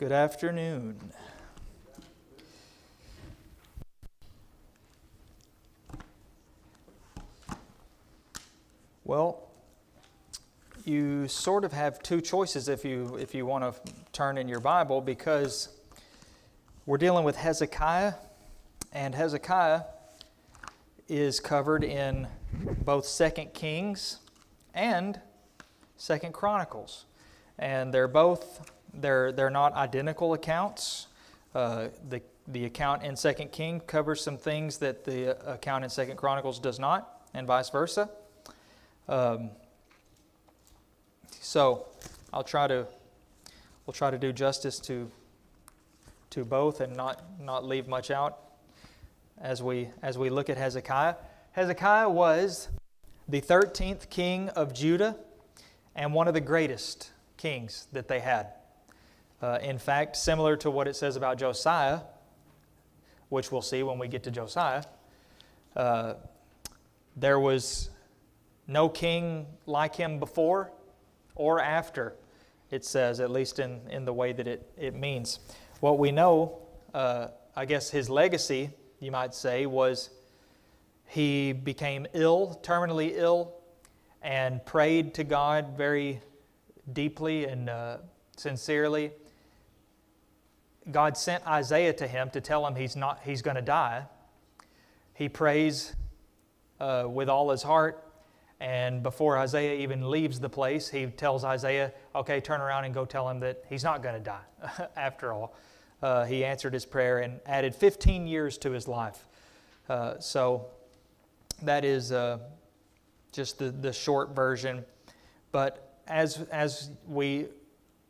Good afternoon. Well, you sort of have two choices if you want to turn in your Bible, because we're dealing with Hezekiah, and Hezekiah is covered in both 2 Kings and 2 Chronicles. And they're not identical accounts. The account in 2 Kings covers some things that the account in 2 Chronicles does not, and vice versa. So we'll try to do justice to both and not leave much out as we look at Hezekiah. Hezekiah was the 13th king of Judah and one of the greatest kings that they had. In fact, similar to what it says about Josiah, which we'll see when we get to Josiah, there was no king like him before or after, it says, at least in the way that it means. What we know, I guess his legacy, you might say, was he became ill, terminally ill, and prayed to God very deeply and sincerely. God sent Isaiah to him to tell him he's going to die. He prays with all his heart, and before Isaiah even leaves the place, he tells Isaiah, okay, turn around and go tell him that he's not going to die. After all, he answered his prayer and added 15 years to his life. So that is just the short version. But as we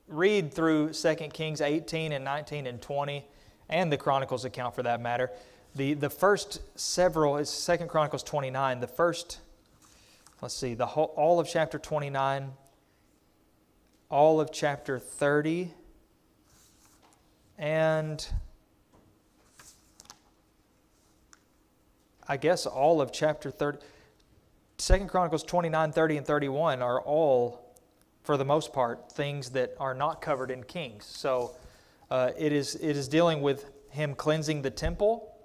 read through 2 Kings 18 and 19 and 20, and the Chronicles account for that matter, the first several, it's 2 Chronicles 29, the first, let's see, all of chapter 29, all of chapter 30, and I guess all of chapter 30. 2 Chronicles 29, 30, and 31 are all, for the most part, things that are not covered in Kings. So it is dealing with him cleansing the temple,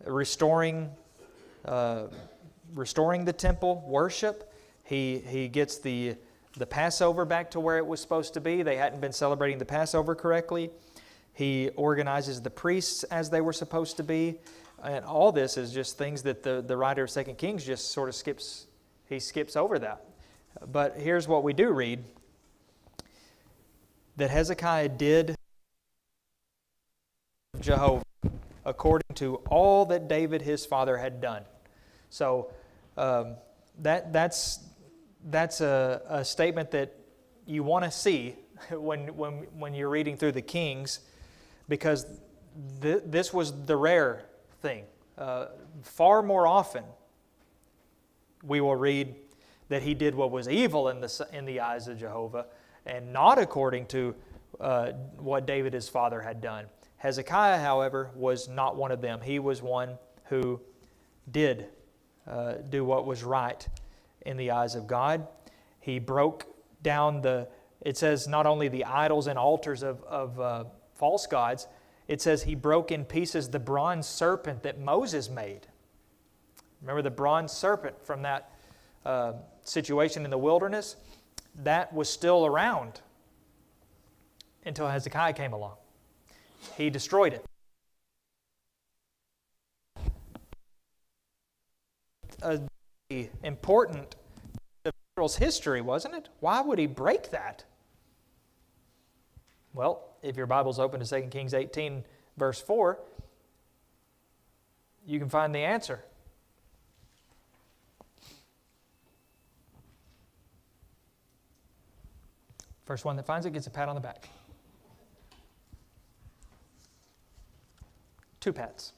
restoring the temple worship. He gets the Passover back to where it was supposed to be. They hadn't been celebrating the Passover correctly. He organizes the priests as they were supposed to be. And all this is just things that the writer of 2 Kings just sort of skips over that. But here's what we do read, that Hezekiah did Jehovah according to all that David his father had done. So that's a statement that you want to see when you're reading through the Kings, because this was the rare thing. Far more often we will read that he did what was evil in the eyes of Jehovah, and not according to what David his father had done. Hezekiah, however, was not one of them. He was one who did do what was right in the eyes of God. He broke down it says not only the idols and altars of false gods, it says he broke in pieces the bronze serpent that Moses made. Remember the bronze serpent from that situation in the wilderness? That was still around until Hezekiah came along. He destroyed it. Important to Israel's history, wasn't it? Why would he break that? Well, if your Bible's open to 2 Kings 18, verse 4, you can find the answer. First one that finds it gets a pat on the back. 2 pats.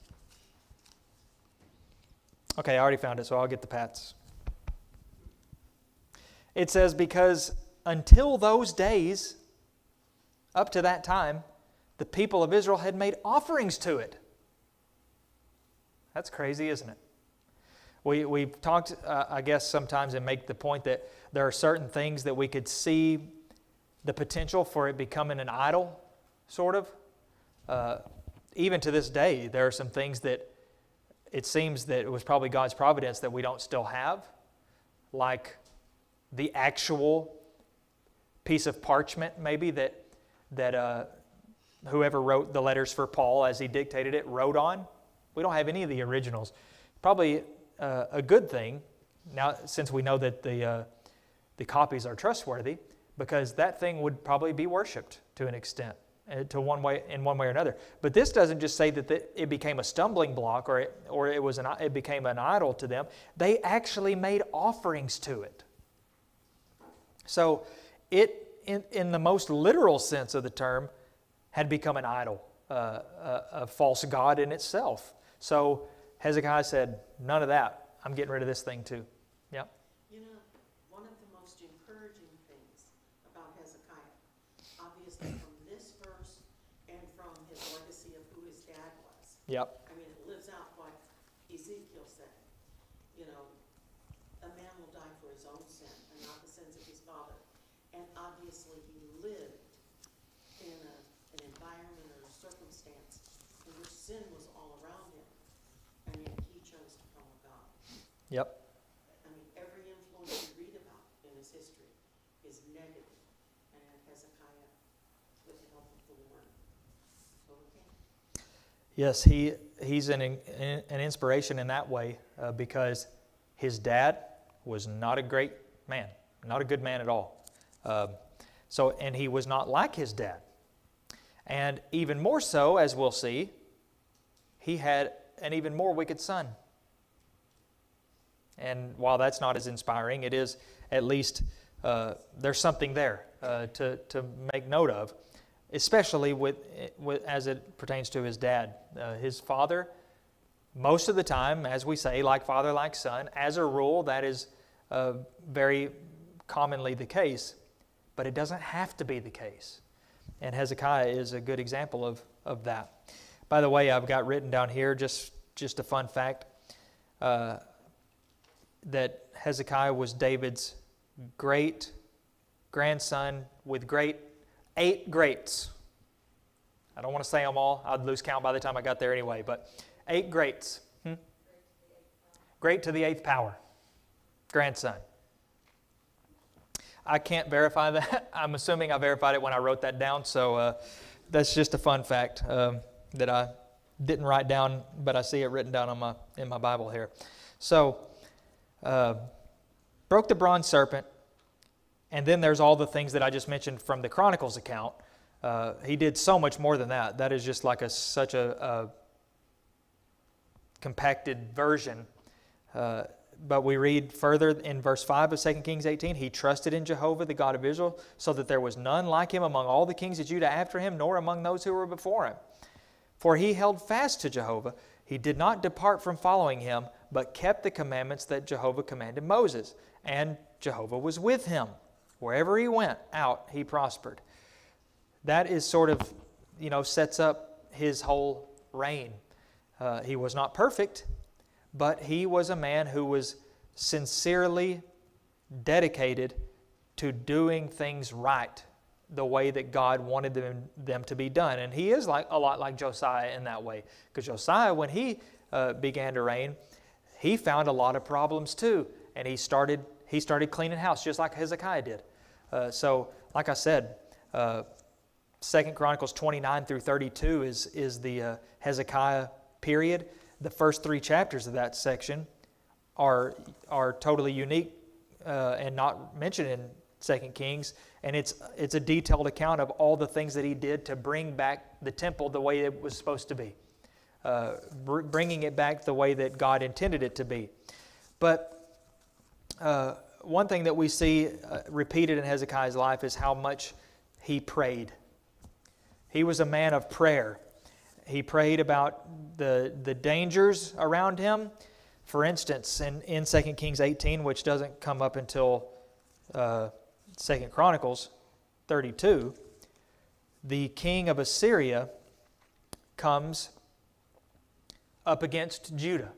Okay, I already found it, so I'll get the pats. It says, because until those days, up to that time, the people of Israel had made offerings to it. That's crazy, isn't it? We've talked, I guess, sometimes and make the point that there are certain things that we could see the potential for it becoming an idol sort of. Even to this day, there are some things that it seems that it was probably God's providence that we don't still have, like the actual piece of parchment maybe that whoever wrote the letters for Paul as he dictated it wrote on. We don't have any of the originals. Probably a good thing now, since we know that the copies are trustworthy, because that thing would probably be worshipped to an extent, in one way or another. But this doesn't just say that it became a stumbling block or it became an idol to them. They actually made offerings to it. So it, in the most literal sense of the term, had become an idol, a false god in itself. So Hezekiah said, none of that. I'm getting rid of this thing too. Yeah. You know, one of the most encouraging things about Hezekiah, obviously from this verse and from his legacy of who his dad was. Yep. I mean, it lives out what Ezekiel said. You know, a man will die for his own sin and not the sins of his father. And obviously he lived in an environment or a circumstance in which sin was all around him, and yet he chose to follow God. Yep. I mean, every influence you read about in his history is negative, and Hezekiah, with the help of the Lord, overcame. Yes, he's an inspiration in that way because his dad was not a great man, not a good man at all. And he was not like his dad. And even more so, as we'll see, he had an even more wicked son. And while that's not as inspiring, it is at least, there's something there to make note of, especially with as it pertains to his dad. His father, most of the time, as we say, like father, like son, as a rule, that is very commonly the case. But it doesn't have to be the case. And Hezekiah is a good example of that. By the way, I've got written down here just a fun fact that Hezekiah was David's great grandson with 8 greats. I don't want to say them all. I'd lose count by the time I got there anyway, but 8 greats. Great to the 8th power. Grandson. I can't verify that. I'm assuming I verified it when I wrote that down, so that's just a fun fact that I didn't write down, but I see it written down in my Bible here. So, broke the bronze serpent, and then there's all the things that I just mentioned from the Chronicles account. He did so much more than that. That is just like such a compacted version. But we read further in verse 5 of 2 Kings 18, he trusted in Jehovah, the God of Israel, so that there was none like him among all the kings of Judah after him, nor among those who were before him. For he held fast to Jehovah. He did not depart from following him, but kept the commandments that Jehovah commanded Moses. And Jehovah was with him. Wherever he went out, he prospered. That is sort of, sets up his whole reign. He was not perfect, but he was a man who was sincerely dedicated to doing things right the way that God wanted them to be done. And he is a lot like Josiah in that way. Because Josiah, when he began to reign, he found a lot of problems too. And he started cleaning house just like Hezekiah did. So, like I said, 2 Chronicles 29 through 32 is the Hezekiah period. The first 3 chapters of that section are totally unique and not mentioned in 2 Kings, and it's a detailed account of all the things that he did to bring back the temple the way it was supposed to be, bringing it back the way that God intended it to be. But one thing that we see repeated in Hezekiah's life is how much he prayed. He was a man of prayer. He prayed about the dangers around him. For instance, in 2 Kings 18, which doesn't come up until 2 Chronicles 32, the king of Assyria comes up against Judah.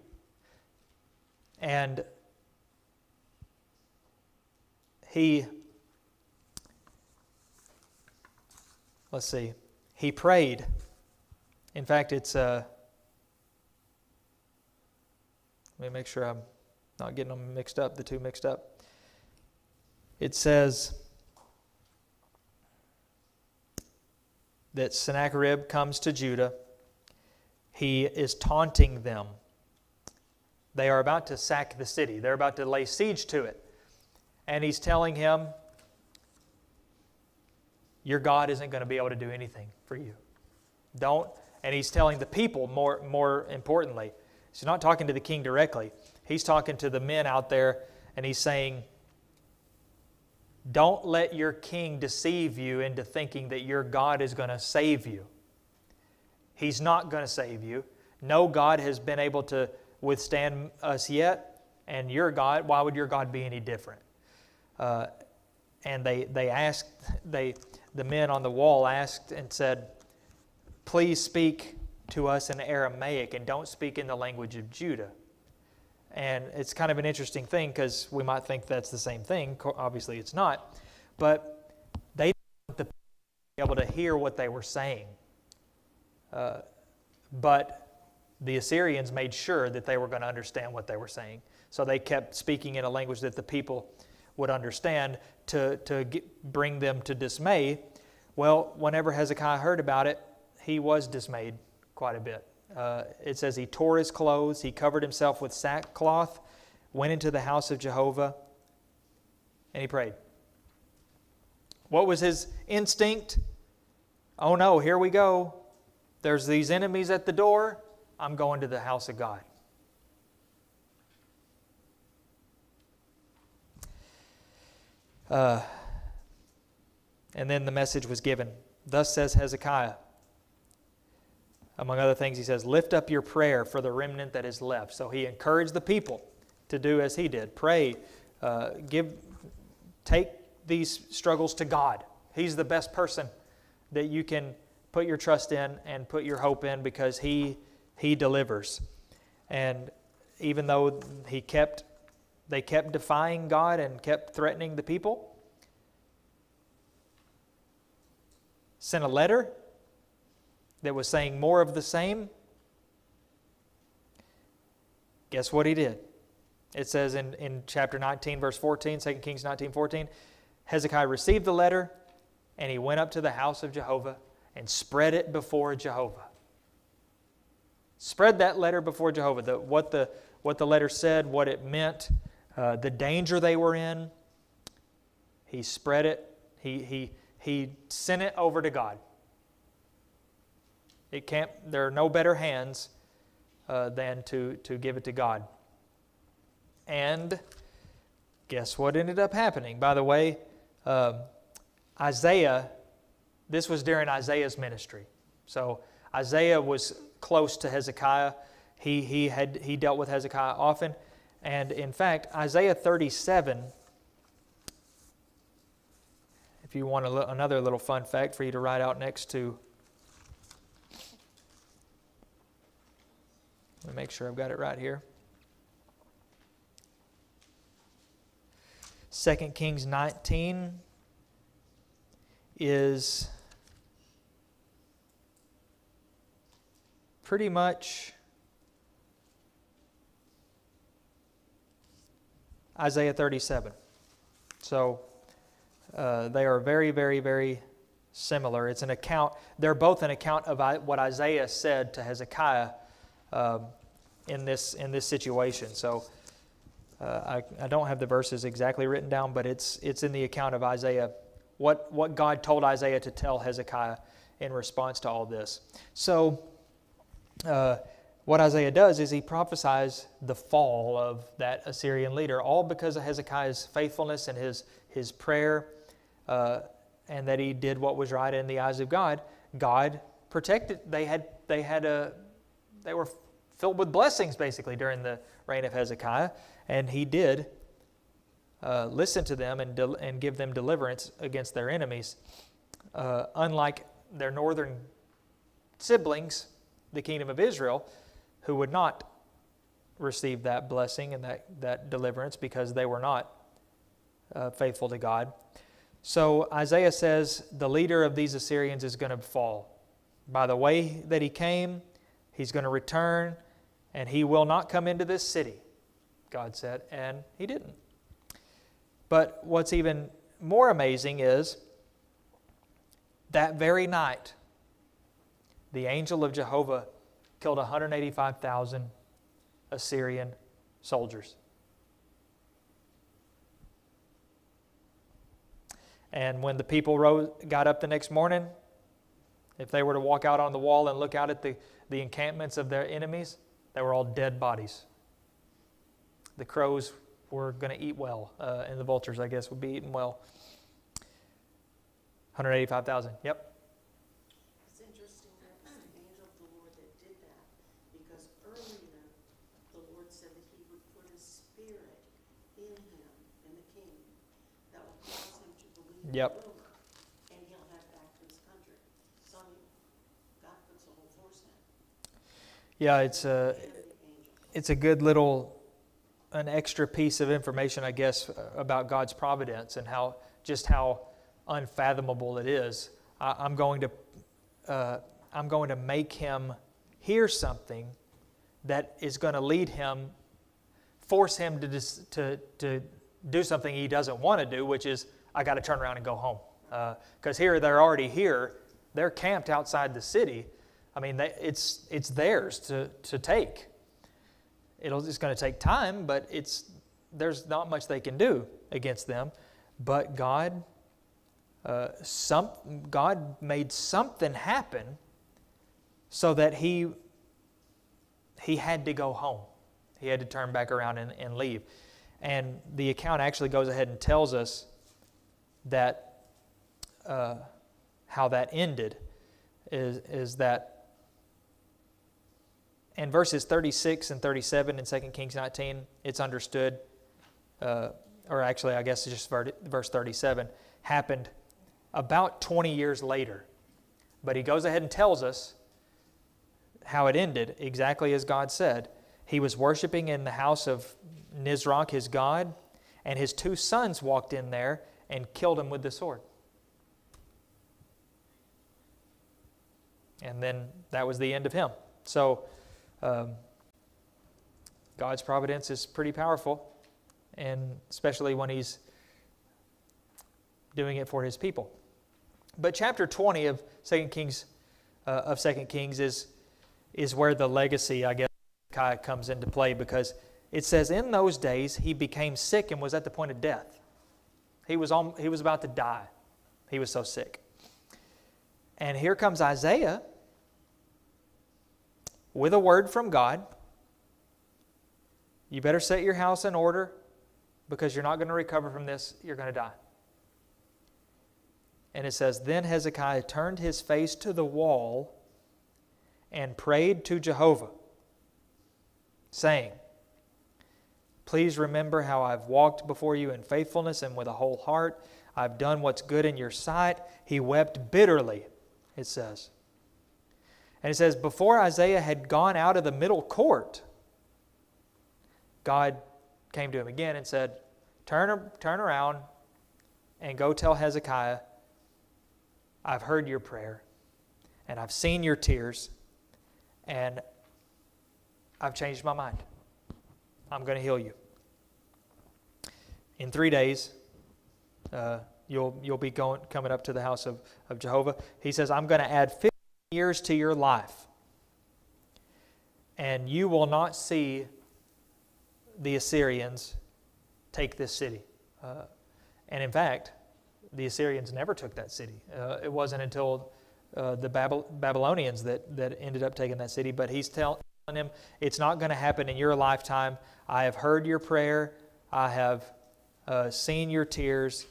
And he he prayed. In fact, it's... let me make sure I'm not getting them mixed up, the two mixed up. It says that Sennacherib comes to Judah. He is taunting them. They are about to sack the city. They're about to lay siege to it. And he's telling him, your God isn't going to be able to do anything for you. Don't. And he's telling the people, more importantly, he's not talking to the king directly. He's talking to the men out there, and he's saying, don't let your king deceive you into thinking that your God is going to save you. He's not going to save you. No God has been able to withstand us yet, and your God, why would your God be any different? And they asked, the men on the wall asked and said, please speak to us in Aramaic and don't speak in the language of Judah. And it's kind of an interesting thing because we might think that's the same thing. Obviously it's not. But they didn't want the people to be able to hear what they were saying. But the Assyrians made sure that they were going to understand what they were saying. So they kept speaking in a language that the people would understand to bring them to dismay. Well, whenever Hezekiah heard about it, he was dismayed quite a bit. It says he tore his clothes, he covered himself with sackcloth, went into the house of Jehovah, and he prayed. What was his instinct? Oh no, here we go. There's these enemies at the door. I'm going to the house of God. And then the message was given. Thus says Hezekiah. Among other things, he says, lift up your prayer for the remnant that is left. So he encouraged the people to do as he did. Pray. Take these struggles to God. He's the best person that you can put your trust in and put your hope in because He delivers. And even though they kept defying God and kept threatening the people, sent a letter that was saying more of the same. Guess what he did? It says in chapter 19, verse 14, 2 Kings 19:14, Hezekiah received the letter, and he went up to the house of Jehovah and spread it before Jehovah. Spread that letter before Jehovah. What the letter said, what it meant, the danger they were in. He spread it. He sent it over to God. There are no better hands than to give it to God. And guess what ended up happening? By the way, Isaiah, this was during Isaiah's ministry. So Isaiah was close to Hezekiah. He dealt with Hezekiah often. And in fact, Isaiah 37, if you want another little fun fact for you to write out next to, let me make sure I've got it right here. 2 Kings 19 is pretty much Isaiah 37. So they are very, very, very similar. It's an account. They're both an account of what Isaiah said to Hezekiah in this situation. So I don't have the verses exactly written down, but it's in the account of Isaiah, what God told Isaiah to tell Hezekiah in response to all this. So what Isaiah does is he prophesies the fall of that Assyrian leader, all because of Hezekiah's faithfulness and his prayer, and that he did what was right in the eyes of God. God protected. They were filled with blessings basically during the reign of Hezekiah, and he did listen to them and give them deliverance against their enemies. Unlike their northern siblings, the kingdom of Israel, who would not receive that blessing and that deliverance because they were not faithful to God. So Isaiah says the leader of these Assyrians is going to fall. by the way that he came, he's going to return, and he will not come into this city, God said, and he didn't. But what's even more amazing is that very night, the angel of Jehovah killed 185,000 Assyrian soldiers. And when the people got up the next morning, if they were to walk out on the wall and look out at the encampments of their enemies, they were all dead bodies. The crows were going to eat well, and the vultures, I guess, would be eating well. 185,000, yep. It's interesting that it was the angel of the Lord that did that, because earlier the Lord said that he would put his spirit in him, in the king, that will cause him to believe Yep. the rumor, and he'll head back to his country. So God puts a whole force in. Yeah, it's a good little, an extra piece of information, I guess, about God's providence and how unfathomable it is. I'm going to make him hear something that is going to lead him, force him to do something he doesn't want to do, which is, I got to turn around and go home. Because here, they're already here. They're camped outside the city. I mean, it's theirs to take. It's going to take time, but there's not much they can do against them. But God made something happen so that he had to go home. He had to turn back around and leave. And the account actually goes ahead and tells us that how that ended is that in verses 36 and 37 in 2 Kings 19, it's understood, or actually I guess it's just verse 37, happened about 20 years later. But he goes ahead and tells us how it ended, exactly as God said. He was worshiping in the house of Nisroch, his god, and his 2 sons walked in there and killed him with the sword. And then that was the end of him. So God's providence is pretty powerful, and especially when he's doing it for his people. But chapter 20 of 2 Kings is where the legacy, I guess, Hezekiah comes into play, because it says, in those days he became sick and was at the point of death. He was about to die. He was so sick. And here comes Isaiah with a word from God. You better set your house in order, because you're not going to recover from this. You're going to die. And it says, then Hezekiah turned his face to the wall and prayed to Jehovah, saying, please remember how I've walked before you in faithfulness and with a whole heart. I've done what's good in your sight. He wept bitterly, it says. And it says, before Isaiah had gone out of the middle court, God came to him again and said, turn around and go tell Hezekiah, I've heard your prayer, and I've seen your tears, and I've changed my mind. I'm going to heal you. In 3 days, you'll be coming up to the house of Jehovah. He says, I'm going to add 15 years to your life, and you will not see the Assyrians take this city. And in fact, the Assyrians never took that city. It wasn't until the Babylonians that ended up taking that city. But he's telling him, it's not going to happen in your lifetime. I have heard your prayer. I have seen your tears.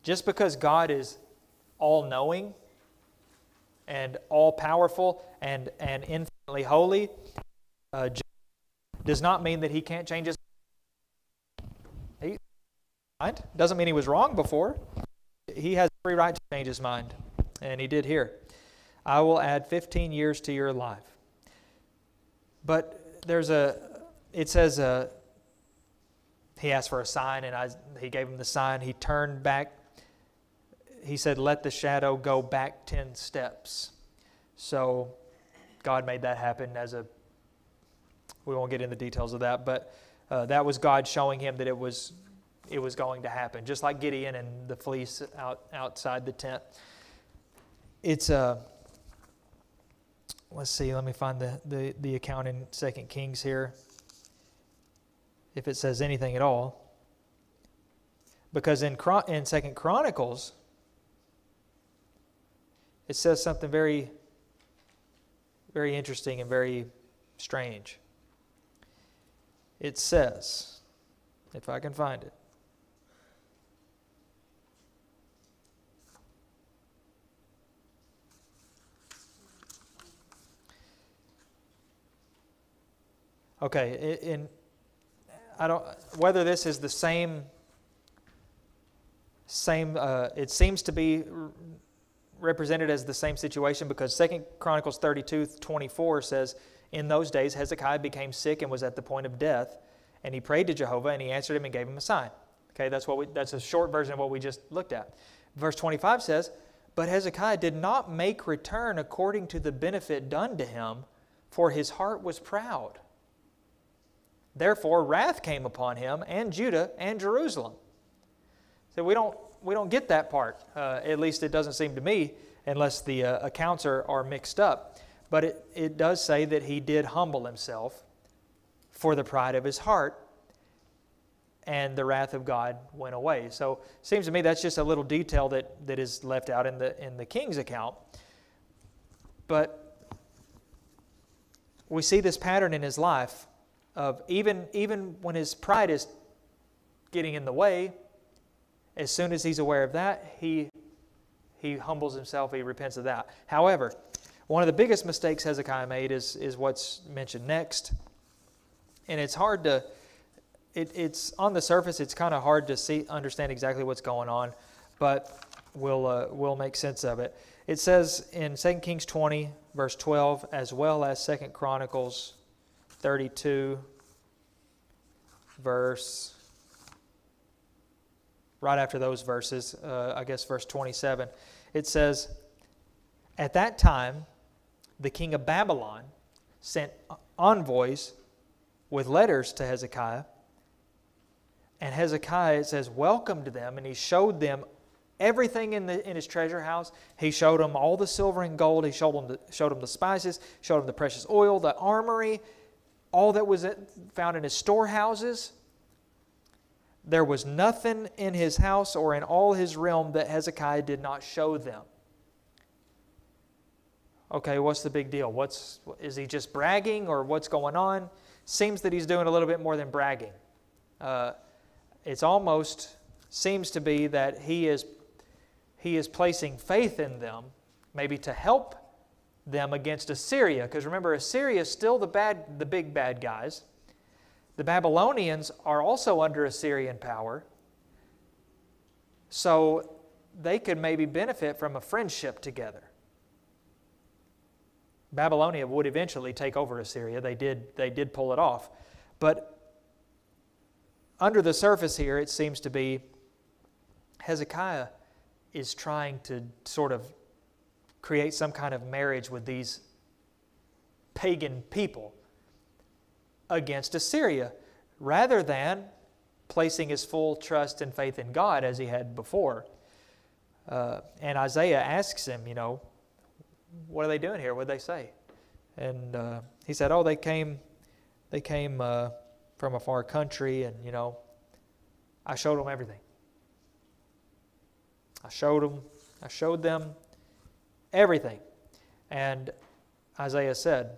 Just because God is all-knowing and all-powerful and infinitely holy does not mean that he can't change his mind. Doesn't mean he was wrong before. He has every right to change his mind, and he did here. I will add 15 years to your life. But it says he asked for a sign, and he gave him the sign. He turned back. he said, let the shadow go back 10 steps. So God made that happen we won't get into the details of that, but that was God showing him that it was going to happen, just like Gideon and the fleece outside the tent. It's let's see, let me find the account in 2 Kings here, if it says anything at all. Because in 2 Chronicles, it says something very, very interesting and very strange. It says, if I can find it, okay, I don't, whether this is the same, it seems to be represented as the same situation, because 2 Chronicles 32:24 says, in those days Hezekiah became sick and was at the point of death, and he prayed to Jehovah, and he answered him and gave him a sign. Okay, that's a short version of what we just looked at. Verse 25 says, but Hezekiah did not make return according to the benefit done to him, for his heart was proud. Therefore wrath came upon him and Judah and Jerusalem. So we don't get that part. At least it doesn't seem to me, unless the accounts are mixed up. But it does say that he did humble himself for the pride of his heart, and the wrath of God went away. So it seems to me that's just a little detail that is left out in the king's account. But we see this pattern in his life of even when his pride is getting in the way, as soon as he's aware of that, he humbles himself, he repents of that. However, one of the biggest mistakes Hezekiah made is what's mentioned next. And it's hard to, it's on the surface, it's kind of hard to understand exactly what's going on, but we'll make sense of it. It says in 2 Kings 20, verse 12, as well as 2 Chronicles 32, verse, right after those verses, I guess verse 27, it says, at that time, the king of Babylon sent envoys with letters to Hezekiah, and Hezekiah, it says, welcomed them, and he showed them everything in his treasure house. He showed them all the silver and gold. He showed them the spices, showed them the precious oil, the armory, all that was found in his storehouses. There was nothing in his house or in all his realm that Hezekiah did not show them. Okay, what's the big deal? Is he just bragging, or what's going on? Seems that he's doing a little bit more than bragging. It's almost seems to be that he is placing faith in them, maybe to help them against Assyria. Because remember, Assyria is still the big bad guys. The Babylonians are also under Assyrian power, so they could maybe benefit from a friendship together. Babylonia would eventually take over Assyria. They did pull it off. But under the surface here, it seems to be Hezekiah is trying to sort of create some kind of marriage with these pagan people against Assyria, rather than placing his full trust and faith in God as he had before. And Isaiah asks him, what are they doing here? What did they say? And he said, they came from a far country, and, I showed them everything. I showed them everything. And Isaiah said,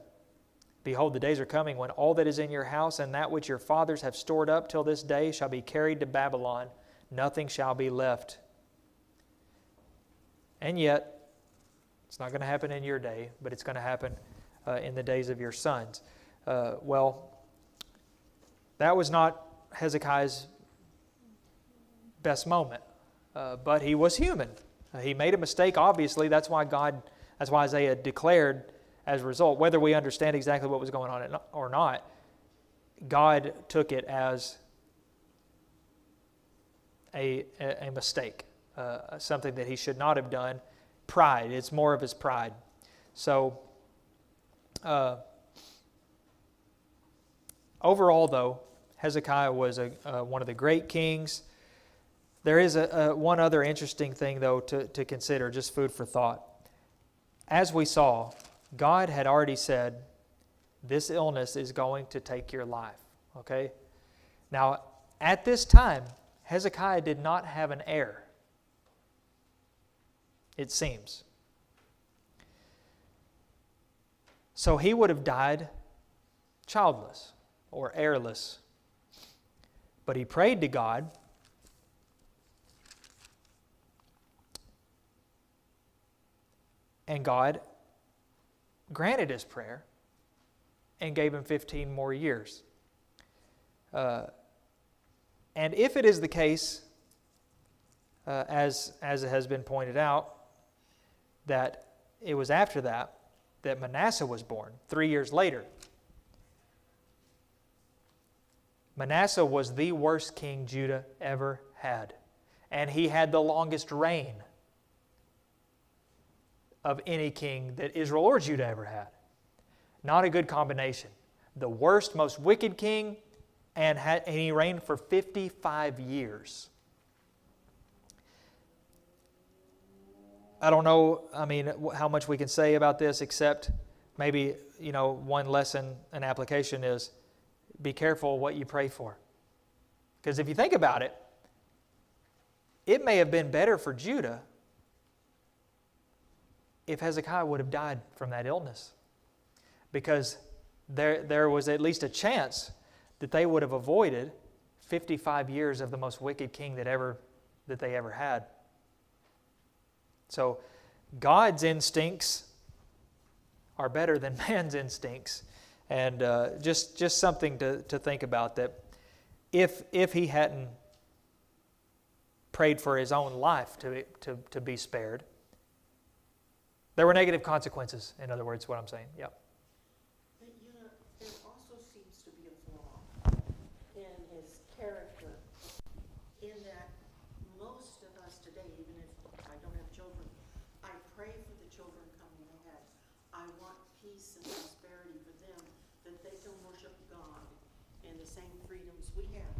behold, the days are coming when all that is in your house and that which your fathers have stored up till this day shall be carried to Babylon. Nothing shall be left. And yet, it's not going to happen in your day, but it's going to happen in the days of your sons. Well, that was not Hezekiah's best moment, but he was human. He made a mistake, obviously. That's why Isaiah declared as a result, whether we understand exactly what was going on or not, God took it as a mistake. something that he should not have done. Pride. It's more of his pride. So, overall, though, Hezekiah was one of the great kings. There is one other interesting thing, though, to consider, just food for thought. As we saw, God had already said, this illness is going to take your life. Okay? Now, at this time, Hezekiah did not have an heir, it seems. So he would have died childless or heirless. But he prayed to God, and God granted his prayer and gave him 15 more years. And if it is the case, as it has been pointed out, that it was after that Manasseh was born, 3 years later. Manasseh was the worst king Judah ever had. And he had the longest reign of any king that Israel or Judah ever had. Not a good combination. The worst, most wicked king, and he reigned for 55 years. I don't know, how much we can say about this, except maybe, one lesson and application is be careful what you pray for. Because if you think about it, it may have been better for Judah if Hezekiah would have died from that illness. Because there was at least a chance that they would have avoided 55 years of the most wicked king that they ever had. So God's instincts are better than man's instincts. And just something to think about, that if he hadn't prayed for his own life to be spared, there were negative consequences, in other words, what I'm saying. Yep. But there also seems to be a flaw in his character, in that most of us today, even if I don't have children, I pray for the children coming ahead. I want peace and prosperity for them, that they can worship God in the same freedoms we have.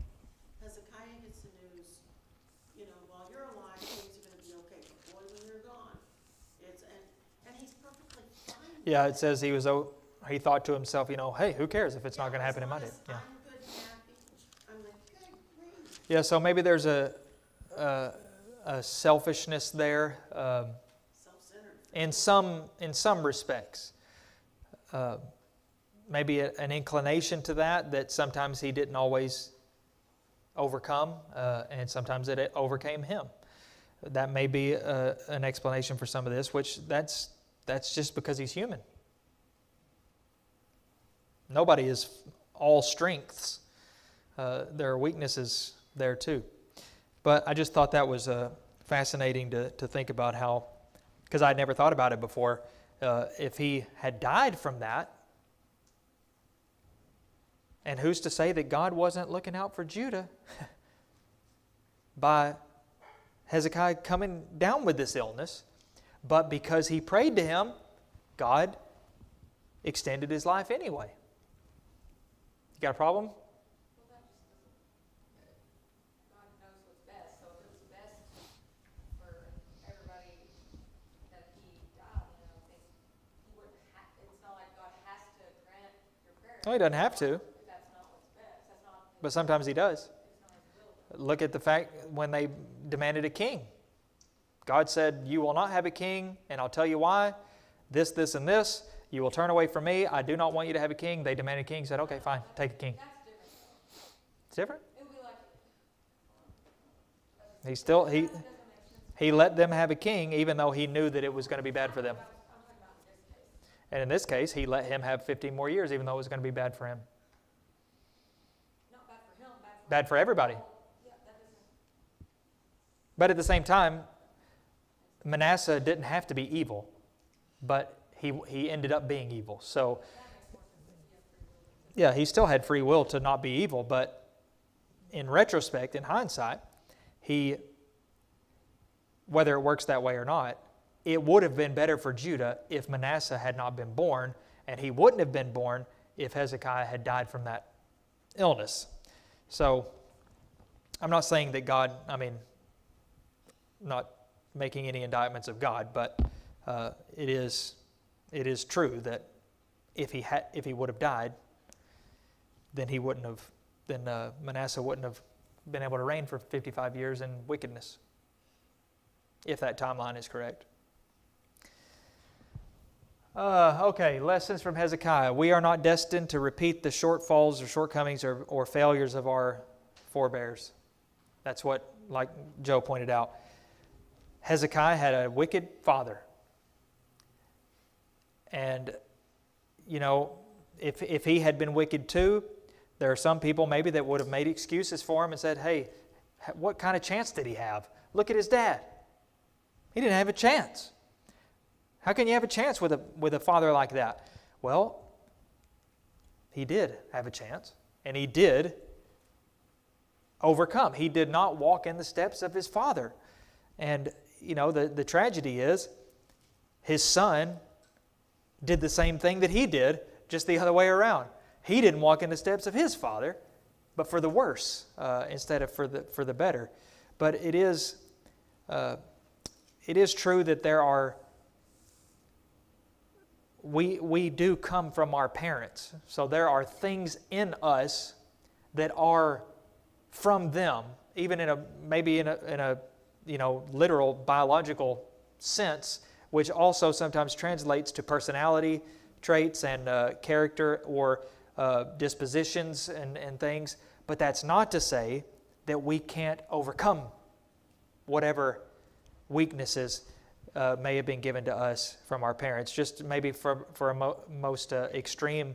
Hezekiah gets the news, while you're alive, things are going to be okay. But boy, when you're gone, and he's perfectly fine. Yeah, it says he thought to himself, hey, who cares if it's not going to happen in my day? Yeah. I'm good and happy. I'm like, good grief. Yeah, so maybe there's a selfishness there, Self-centered. in some respects. Maybe an inclination to that sometimes he didn't always overcome, and sometimes it overcame him. That may be an explanation for some of this, which that's just because he's human. Nobody is all strengths. There are weaknesses there too. But I just thought that was fascinating to think about how, because I'd never thought about it before, if he had died from that, and who's to say that God wasn't looking out for Judah by Hezekiah coming down with this illness, but because he prayed to him, God extended his life anyway. You got a problem? God knows what's best. So if it was best for everybody that he died, he wouldn't have, it's not like God has to grant your prayer. No, he doesn't have to. If that's not what's best. That's not. But sometimes he does. It's not his will. Look at the fact when they demanded a king. God said, you will not have a king, and I'll tell you why. This, and this. You will turn away from me. I do not want you to have a king. They demanded a king. He said, okay, fine, take a king. That's different though. It's different. It would be like. He let them have a king, even though he knew that it was going to be bad for them. I'm talking about in this case. And in this case, he let him have 15 more years, even though it was going to be bad for him. Not bad for him, Bad for everybody. Yeah, that doesn't. But at the same time, Manasseh didn't have to be evil, but he ended up being evil. So, yeah, he still had free will to not be evil, but in retrospect, in hindsight, he whether it works that way or not, it would have been better for Judah if Manasseh had not been born, and he wouldn't have been born if Hezekiah had died from that illness. So I'm not saying that God, not making any indictments of God, but it is true that if he would have died, then Manasseh wouldn't have been able to reign for 55 years in wickedness, if that timeline is correct. Okay, lessons from Hezekiah. We are not destined to repeat the shortfalls or shortcomings or failures of our forebears. That's what, like Joe pointed out, Hezekiah had a wicked father. And, if he had been wicked too, there are some people maybe that would have made excuses for him and said, hey, what kind of chance did he have? Look at his dad. He didn't have a chance. How can you have a chance with a father like that? Well, he did have a chance, and he did overcome. He did not walk in the steps of his father. And, the tragedy is his son did the same thing that he did, just the other way around. He didn't walk in the steps of his father, but for the worse instead of for the better. But it is true that there are. We do come from our parents, so there are things in us that are from them, even in a literal biological sense, which also sometimes translates to personality traits and character or dispositions and things. But that's not to say that we can't overcome whatever weaknesses may have been given to us from our parents. Just maybe for a most extreme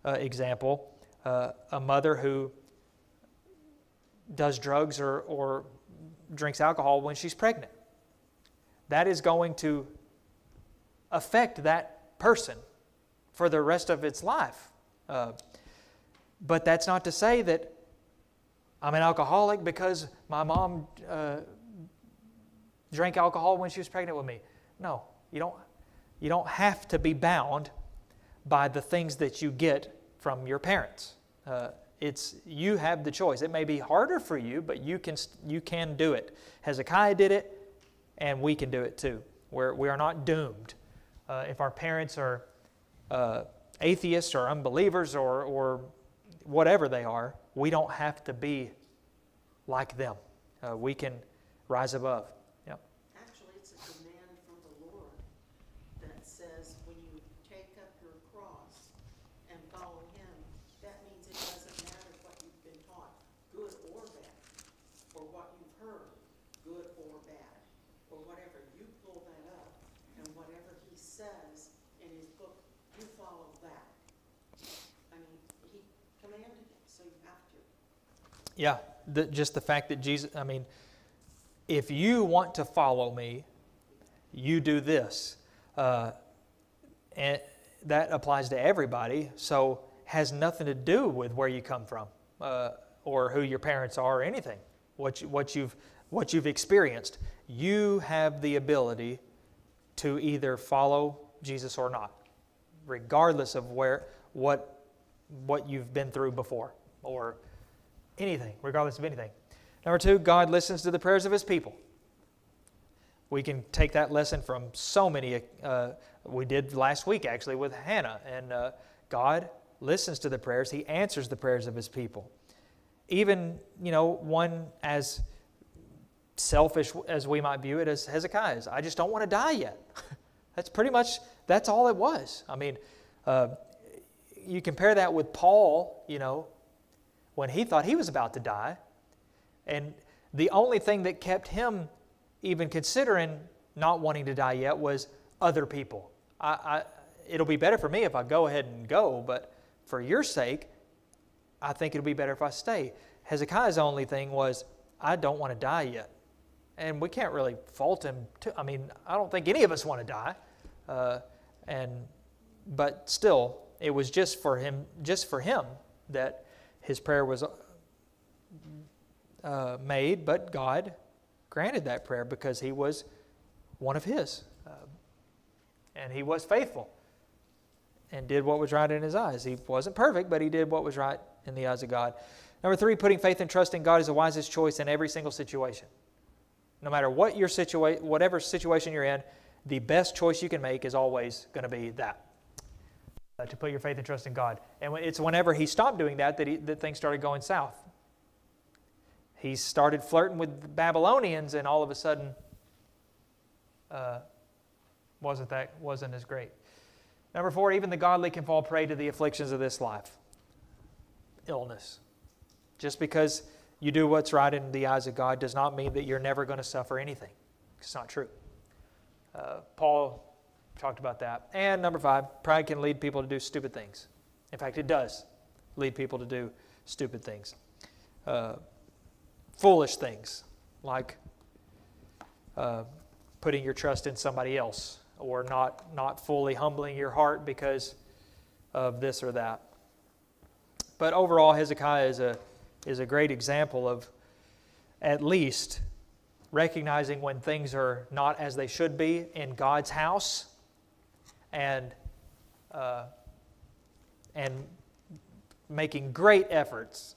example, a mother who does drugs or drinks alcohol when she's pregnant. That is going to affect that person for the rest of its life. But that's not to say that I'm an alcoholic because my mom drank alcohol when she was pregnant with me. No, you don't have to be bound by the things that you get from your parents. You have the choice. It may be harder for you, but you can do it. Hezekiah did it, and we can do it too. We are not doomed. If our parents are atheists or unbelievers or whatever they are, we don't have to be like them. We can rise above. Yep. Actually, it's a command from the Lord that says when you take up your cross and follow Him, that means it doesn't matter what you've been taught, good or bad, or what you've heard, good or bad, or whatever. You pull that up, and whatever He says in His book, you follow that. I mean, He commanded it, so you have to. Yeah, just the fact that Jesus, if you want to follow me, you do this. And that applies to everybody, so has nothing to do with where you come from or who your parents are or anything, what you've experienced. You have the ability to either follow Jesus or not, regardless of what you've been through before or anything, regardless of anything. Number 2, God listens to the prayers of His people. We can take that lesson from so many. We did last week actually with Hannah, and God listens to the prayers. He answers the prayers of His people. Even, one as selfish as we might view it as Hezekiah's. I just don't want to die yet. That's all it was. You compare that with Paul, when he thought he was about to die, and the only thing that kept him even considering not wanting to die yet was other people. It'll be better for me if I go ahead and go, but for your sake, I think it'll be better if I stay. Hezekiah's only thing was, I don't want to die yet. And we can't really fault him. I don't think any of us want to die. But still, it was just for him that his prayer was made, but God granted that prayer because he was one of his. And he was faithful and did what was right in his eyes. He wasn't perfect, but he did what was right in the eyes of God. Number 3, putting faith and trust in God is the wisest choice in every single situation. No matter what your whatever situation you're in, the best choice you can make is always going to be that. To put your faith and trust in God. And it's whenever he stopped doing that that things started going south. He started flirting with the Babylonians, and all of a sudden, wasn't as great. Number 4, even the godly can fall prey to the afflictions of this life. Illness. Just because you do what's right in the eyes of God does not mean that you're never going to suffer anything. It's not true. Paul talked about that. And number 5, pride can lead people to do stupid things. In fact, it does lead people to do stupid things. Foolish things, like putting your trust in somebody else, or not fully humbling your heart because of this or that. But overall, Hezekiah is a great example of at least recognizing when things are not as they should be in God's house, and making great efforts.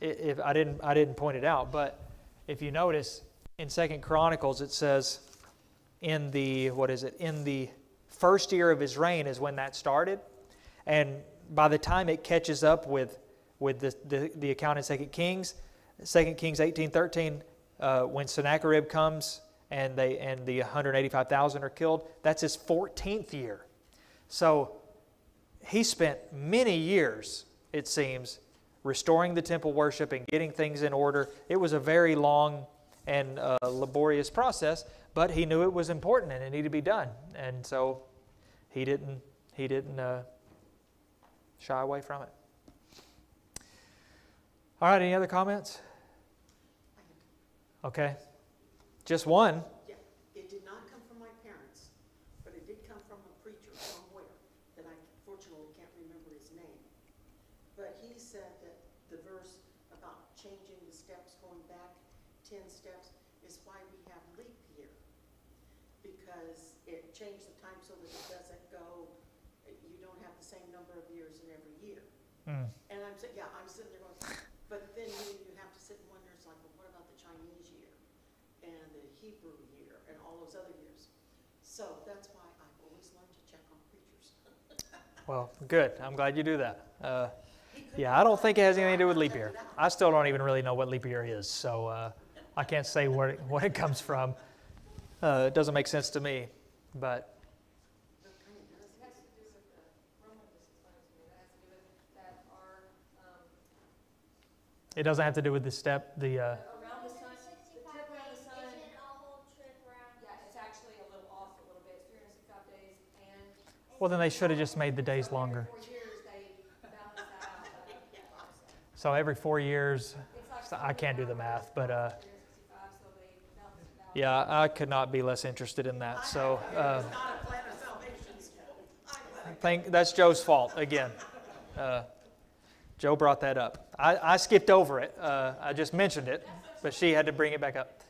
If I didn't point it out, but if you notice in 2 Chronicles it says in the first year of his reign is when that started, and by the time it catches up with the account in 2 Kings 18:13, when Sennacherib comes and the 185,000 are killed, that's his 14th year. So he spent many years, it seems, restoring the temple worship and getting things in order. It was a very long and laborious process, but he knew it was important and it needed to be done, and so he didn't shy away from it. All right, any other comments? Okay. Just one. Yeah, it did not come from my parents, but it did come from a preacher somewhere that I fortunately can't remember his name. But he said that the verse about changing the steps, going back 10 steps, is why we have leap year. Because it changed the time so that it doesn't go, you don't have the same number of years in every year. Mm. And I'm sitting there going, but then you have to sit and wonder, it's like, well, what about the Chinese year? And the Hebrew year, and all those other years. So that's why I've always learned to check on preachers. Well, good. I'm glad you do that. Yeah, I don't think it has anything to do with leap year. I still don't even really know what leap year is, so I can't say what it comes from. It doesn't make sense to me, but It has to do with the, Roman just explained to me, that has to do with that our, it doesn't have to do with the step. around the sun, the trip around the sun, yeah, it's actually a little off a little bit, it's 365 days, and Well, then they should have just made the days longer. 4 years they balance that out. So every 4 years, It's like I can't do the math, but 365, so they balance it out. yeah, I could not be less interested in that. So It's not a plan of salvation school. that's Joe's fault again. Joe brought that up. I skipped over it. I just mentioned it, but she had to bring it back up.